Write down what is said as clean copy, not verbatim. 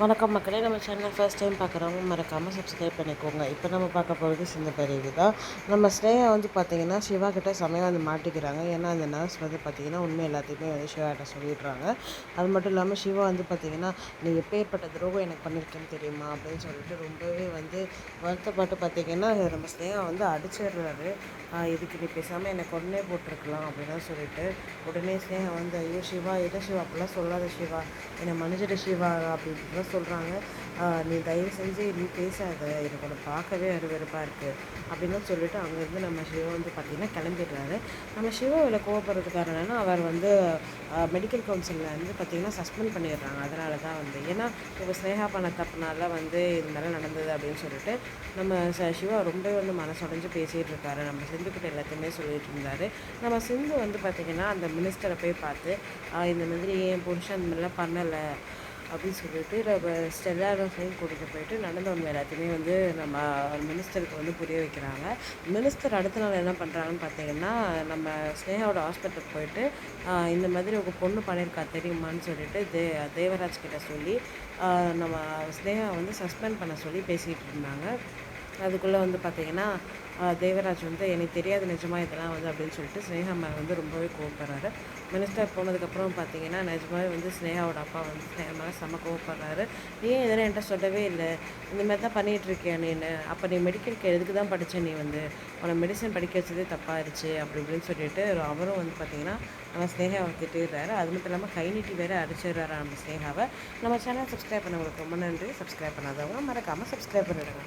வணக்கம் மக்களே, நம்ம சேனல் ஃபர்ஸ்ட் டைம் பார்க்குறவங்க மறக்காமல் சப்ஸ்கிரைப் பண்ணிக்கோங்க. இப்போ நம்ம பார்க்க போகிறது சின்ன பிரிவு தான். நம்ம ஸ்னேகா வந்து பார்த்திங்கன்னா சிவா கிட்ட செமையாக வந்து மாட்டிக்கிறாங்க. ஏன்னா அந்த நர்ஸ் வந்து பார்த்திங்கன்னா உண்மை எல்லாத்தையுமே வந்து சிவாகிட்ட சொல்லிடுறாங்க. அது மட்டும் இல்லாமல் சிவா வந்து பார்த்திங்கன்னா, நீ எப்பேற்பட்ட துரோகம் எனக்கு பண்ணியிருக்கேன்னு தெரியுமா அப்படின்னு சொல்லிட்டு ரொம்பவே வந்து வருத்தப்பட்டு பார்த்திங்கன்னா நம்ம ஸ்னேகா வந்து அடிச்சிடுறாரு. இதுக்கு நீ பேசாமல் என்னை கொன்னே போட்டிருக்கலாம் அப்படின்லாம் சொல்லிட்டு உடனே ஸ்னேகா வந்து, ஐயோ சிவா, எதை சிவா அப்படிலாம் சொல்லாத சிவா, என்னை மன்னிச்சிடு சிவா அப்படின்ட்டு சொல்கிறாங்க. நீ தயவு செஞ்சு நீ பேசாத, எனக்கு உன்னை பார்க்கவே அருவருப்பாக இருக்குது அப்படின்னு சொல்லிட்டு அங்கேருந்து நம்ம சிவா வந்து பார்த்திங்கன்னா கிளம்பிடுறாரு. நம்ம சிவா இதில் கோவப்படுறது காரணம் என்னன்னா, அவர் வந்து மெடிக்கல் கவுன்சிலில் வந்து பார்த்திங்கன்னா சஸ்பெண்ட் பண்ணிடுறாங்க. அதனால தான் வந்து ஏன்னா இப்போ ஸ்னேகா பண்ண தப்புனால வந்து இது மாதிரி நடந்தது அப்படின்னு சொல்லிட்டு நம்ம சிவா ரொம்பவே வந்து மனசுடைஞ்சு பேசிகிட்டு இருக்காரு. நம்ம சிந்துக்கிட்ட எல்லாத்தையுமே சொல்லிட்டு இருந்தார். நம்ம சிந்து வந்து பார்த்திங்கன்னா அந்த மினிஸ்டரை போய் பார்த்து இந்த மாதிரி என் புருஷன் அந்த மாதிரிலாம் பண்ணலை அப்படின்னு சொல்லிட்டு நம்ம ஸ்டெல்லாரோஸையும் கூட்டிகிட்டு போயிட்டு நடந்த உண்மை எல்லாத்தையுமே வந்து நம்ம மினிஸ்டருக்கு வந்து புரிய வைக்கிறாங்க. மினிஸ்டர் அடுத்த நாள் என்ன பண்ணுறாங்கன்னு பார்த்தீங்கன்னா, நம்ம ஸ்னேகாவோட ஹாஸ்பிட்டலுக்கு போயிட்டு இந்த மாதிரி உங்கள் பொண்ணு பண்ணியிருக்கா தெரியுமான்னு சொல்லிட்டு தேவராஜ் கிட்ட சொல்லி நம்ம ஸ்னேகா வந்து சஸ்பெண்ட் பண்ண சொல்லி பேசிகிட்டு இருந்தாங்க. அதுக்குள்ளே வந்து பார்த்திங்கன்னா தேவராஜ் வந்து எனக்கு தெரியாது நிஜமாக இதெல்லாம் வந்து அப்படின்னு சொல்லிட்டு ஸ்னேகா மேலே வந்து ரொம்பவே கோவப்படுறாரு. மினிஸ்டர் போனதுக்கப்புறம் பார்த்திங்கன்னா நிஜமாவே வந்து ஸ்னேகாவோட அப்பா வந்து ஸ்னேகா மேலே செம்ம கோவப்படுறாரு. ஏன் இதெல்லாம் என்கிட்ட சொல்லவே இல்லை, இந்த மாதிரி தான் பண்ணிகிட்டு இருக்கியா நீனு, அப்போ நீ மெடிக்கலுக்கு எதுக்கு தான் படித்த, நீ வந்து உன்னை மெடிசன் படிக்க வச்சதே தப்பாகிடுச்சு அப்படி இப்படின்னு சொல்லிட்டு அவரும் வந்து பார்த்திங்கன்னா நம்ம ஸ்னேகாவை திட்டுறாரு. அது மட்டும் இல்லாமல் கை நீட்டி வேறு அடிச்சிடுறாரு நம்ம ஸ்னேகாவை. நம்ம சேனல் சப்ஸ்கிரைப் பண்ணவங்களுக்கு ரொம்ப நன்றி. சப்ஸ்கிரைப் பண்ணாதவங்க மறக்காமல் சப்ஸ்கிரைப் பண்ணிடுங்க.